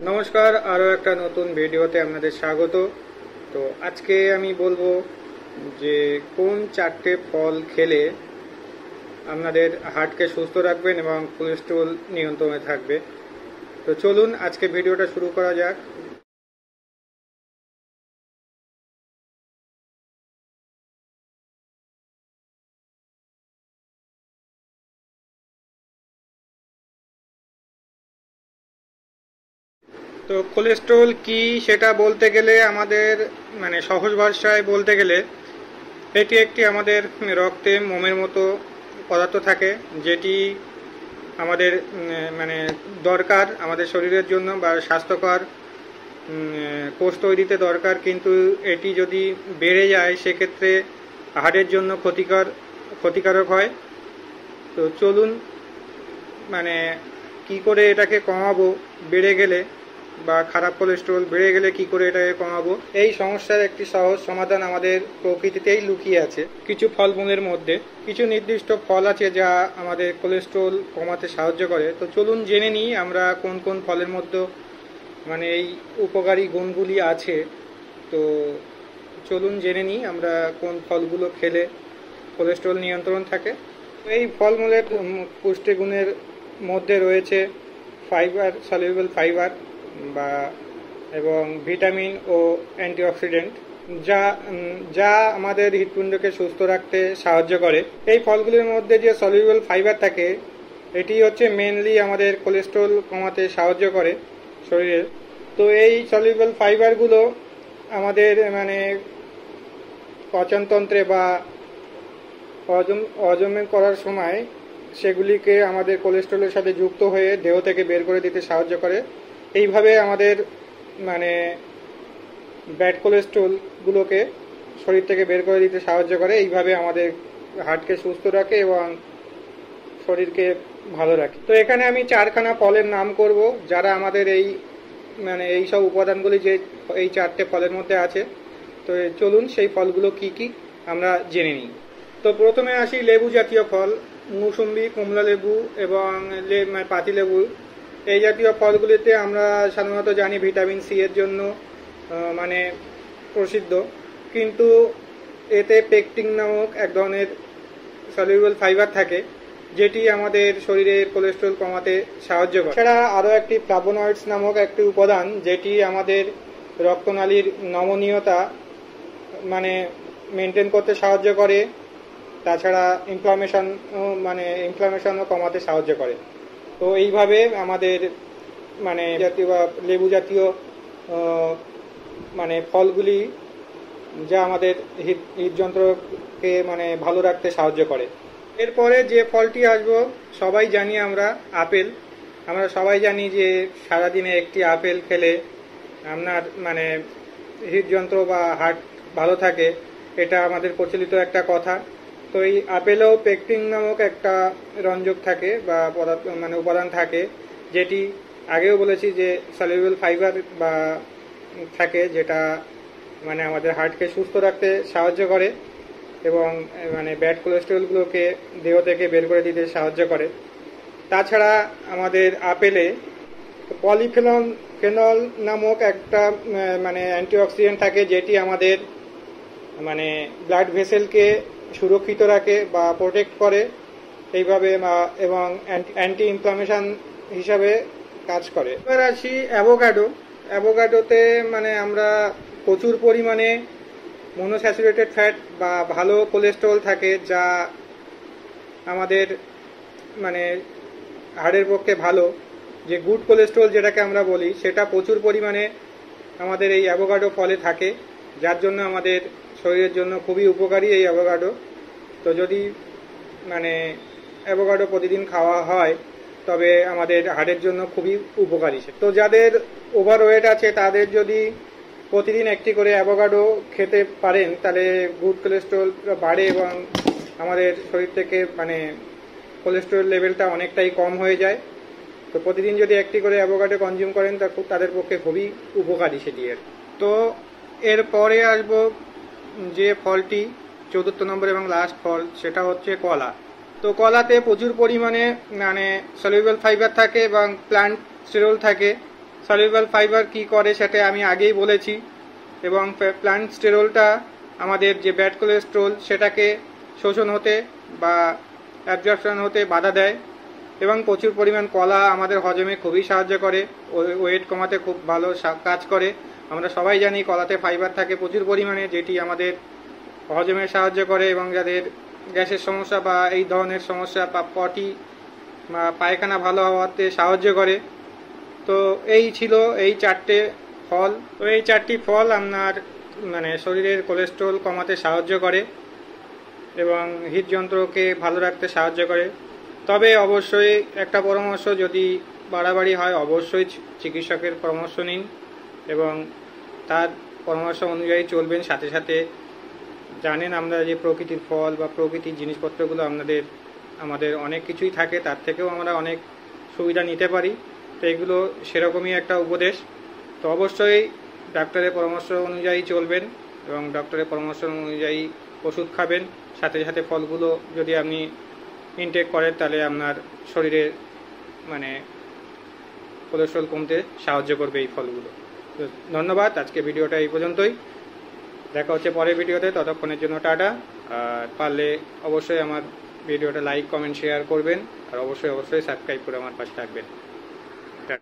নমস্কার, আরও একটা নতুন ভিডিওতে আপনাদের স্বাগত। তো আজকে আমি বলবো যে কোন চারটে ফল খেলে আপনাদের হার্টকে সুস্থ রাখবেন এবং কোলেস্ট্রল নিয়ন্ত্রণে থাকবে। তো চলুন আজকে ভিডিওটা শুরু করা যাক। তো কোলেস্ট্রল কি সেটা বলতে গেলে আমাদের সহজ ভাষায় বলতে গেলে এটি একটি আমাদের রক্তে মোমের মতো পদার্থ থাকে, যেটি আমাদের দরকার আমাদের শরীরের জন্য বা স্বাস্থ্যকর কোষ তৈরিতে দরকার। কিন্তু এটি যদি বেড়ে যায় সেক্ষেত্রে হার্টের জন্য ক্ষতিকারক হয়। তো চলুন কি করে এটাকে কমাবো, বেড়ে গেলে বা খারাপ কোলেস্ট্রল বেড়ে গেলে কি করে এটাকে কমাবো, এই সমস্যার একটি সহজ সমাধান আমাদের প্রকৃতিতেই লুকিয়ে আছে। কিছু ফলমূলের মধ্যে কিছু নির্দিষ্ট ফল আছে যা আমাদের কোলেস্ট্রল কমাতে সাহায্য করে। তো চলুন জেনে নিই আমরা কোন কোন ফলের মধ্যে এই উপকারী গুণগুলি আছে। তো চলুন জেনে নিই আমরা কোন ফলগুলো খেলে কোলেস্ট্রল নিয়ন্ত্রণ থাকে। এই ফলমূলের পুষ্টিগুণের মধ্যে রয়েছে ফাইবার, সলিউবল ফাইবার এবং ভিটামিন ও অ্যান্টিঅক্সিডেন্ট, যা যা আমাদের হৃৎপিণ্ডকে সুস্থ রাখতে সাহায্য করে। এই ফলগুলির মধ্যে যে সলিউবল ফাইবার থাকে এটি হচ্ছে মেনলি আমাদের কোলেস্ট্রল কমাতে সাহায্য করে শরীরের। তো এই সলিউবল ফাইবারগুলো আমাদের পচনতন্ত্রে বা হজম করার সময় সেগুলিকে আমাদের কোলেস্ট্রলের সাথে যুক্ত হয়ে দেহ থেকে বের করে দিতে সাহায্য করে। এইভাবে আমাদের ব্যাড কোলেস্ট্রলগুলোকে শরীর থেকে বের করে দিতে সাহায্য করে। এইভাবে আমাদের হার্টকে সুস্থ রাখে এবং শরীরকে ভালো রাখে। তো এখানে আমি চারখানা ফলের নাম করব যারা আমাদের এই সব উপাদানগুলি যে এই চারটে ফলের মধ্যে আছে। তো চলুন সেই ফলগুলো কি কি আমরা জেনে নিই। তো প্রথমে আসি লেবু জাতীয় ফল, মৌসুম্বি, কমলা লেবু এবং পাতিলেবু। এই জাতীয় ফলগুলিতে আমরা সাধারণত জানি ভিটামিন সি এর জন্য প্রসিদ্ধ, কিন্তু এতে পেকটিন নামক এক ধরনের সলিউবল ফাইবার থাকে যেটি আমাদের শরীরের কোলেস্ট্রল কমাতে সাহায্য করে। এছাড়া আরও একটি ফ্লাভোনয়েডস নামক একটি উপাদান যেটি আমাদের রক্তনালীর নমনীয়তা মেনটেন করতে সাহায্য করে। তাছাড়া ইনফ্লামেশনও কমাতে সাহায্য করে। তো এইভাবে আমাদের জাতীয় বা লেবু জাতীয় ফলগুলি যা আমাদের হৃদযন্ত্রকে ভালো রাখতে সাহায্য করে। এরপরে যে ফলটি আসবো সবাই জানি আমরা আমরা সবাই জানি যে সারাদিনে একটি আপেল খেলে আপনার হৃদযন্ত্র বা হার্ট ভালো থাকে, এটা আমাদের প্রচলিত একটা কথা। তো এই আপেলেও পেকটিন নামক একটা রঞ্জক থাকে বা পদার্থ উপাদান থাকে, যেটি আগেও বলেছি যে সলিউবল ফাইবার বা থাকে, যেটা আমাদের হার্টকে সুস্থ রাখতে সাহায্য করে এবং ব্যাড কোলেস্ট্রলগুলোকে দেহ থেকে বের করে দিতে সাহায্য করে। তাছাড়া আমাদের আপেলে পলিফেনল নামক একটা অ্যান্টিঅক্সিডেন্ট থাকে, যেটি আমাদের ব্লাড ভেসেলকে সুরক্ষিত রাখে বা প্রোটেক্ট করে এইভাবে এবং অ্যান্টি ইনফ্লামেশন হিসাবে কাজ করে। এবার আসি অ্যাভোকাডোতে আমরা প্রচুর পরিমাণে মনোস্যাচুরেটেড ফ্যাট বা ভালো কোলেস্ট্রল থাকে, যা আমাদের হাড়ের পক্ষে ভালো। যে গুড কোলেস্ট্রল যেটাকে আমরা বলি, সেটা প্রচুর পরিমাণে আমাদের এই অ্যাভোকাডো ফলে থাকে, যার জন্য আমাদের শরীরের জন্য খুবই উপকারী এই অ্যাভোকাডো। তো যদি অ্যাভোকাডো প্রতিদিন খাওয়া হয় তবে আমাদের হার্টের জন্য খুবই উপকারী। তো যাদের ওভারওয়েট আছে তাদের যদি প্রতিদিন একটি করে অ্যাভোকাডো খেতে পারেন তাহলে গুড কোলেস্ট্রল বাড়ে এবং আমাদের শরীর থেকে কোলেস্ট্রল লেভেলটা অনেকটাই কম হয়ে যায়। তো প্রতিদিন যদি একটি করে অ্যাভোকাডো কনজিউম করেন তা তাদের পক্ষে খুবই উপকারী সেটি। তো এরপরে আসবো যে ফলটি চতুর্থ নম্বর এবং লাস্ট ফল, সেটা হচ্ছে কলা। তো কলাতে প্রচুর পরিমাণে সলিউবল ফাইবার থাকে এবং প্লান্ট স্টেরল থাকে, সলিউবল ফাইবার কি করে সেটা আমি আগেই বলেছি, এবং প্ল্যান্ট স্টেরলটা আমাদের যে ব্যাড কোলেস্ট্রল সেটাকে শোষণ হতে বা অ্যাবজর্পশন হতে বাধা দেয়, এবং প্রচুর পরিমাণ কলা আমাদের হজমে খুবই সাহায্য করে, ওয়েট কমাতে খুব ভালো কাজ করে। আমরা সবাই জানি কলাতে ফাইবার থাকে প্রচুর পরিমাণে, যেটি আমাদের হজমে সাহায্য করে, এবং যাদের গ্যাসের সমস্যা বা এই ধরনের সমস্যা বা পটি বা পায়খানা ভালো হওয়াতে সাহায্য করে। তো এই ছিল এই 4টে ফল। তো এই 4টি ফল আপনার শরীরের কোলেস্ট্রল কমাতে সাহায্য করে এবং হৃদযন্ত্রকে ভালো রাখতে সাহায্য করে। তবে অবশ্যই একটা পরামর্শ, যদি বাড়াবাড়ি হয় অবশ্যই চিকিৎসকের পরামর্শ নিন এবং তার পরামর্শ অনুযায়ী চলবেন। সাথে সাথে জানেন আমরা যে প্রকৃতির ফল বা প্রকৃতির জিনিসপত্রগুলো আমাদের অনেক কিছুই থাকে, তার থেকেও আমরা অনেক সুবিধা নিতে পারি। তো এগুলো সেরকমই একটা উপদেশ। তো অবশ্যই ডাক্তারের পরামর্শ অনুযায়ী চলবেন এবং ডক্টরের পরামর্শ অনুযায়ী ওষুধ খাবেন। সাথে সাথে ফলগুলো যদি আপনি ইনটেক করেন তাহলে আপনার শরীরে কোলেস্ট্রল কমতে সাহায্য করবে এই ফলগুলো। তো ধন্যবাদ, আজকে ভিডিওটা এই পর্যন্তই। দেখা হচ্ছে পরের ভিডিওতে, ততক্ষণের জন্য টাটা। আর পারলে অবশ্যই আমার ভিডিওটা লাইক, কমেন্ট, শেয়ার করবেন, আর অবশ্যই সাবস্ক্রাইব করে আমার পাশে থাকবেন।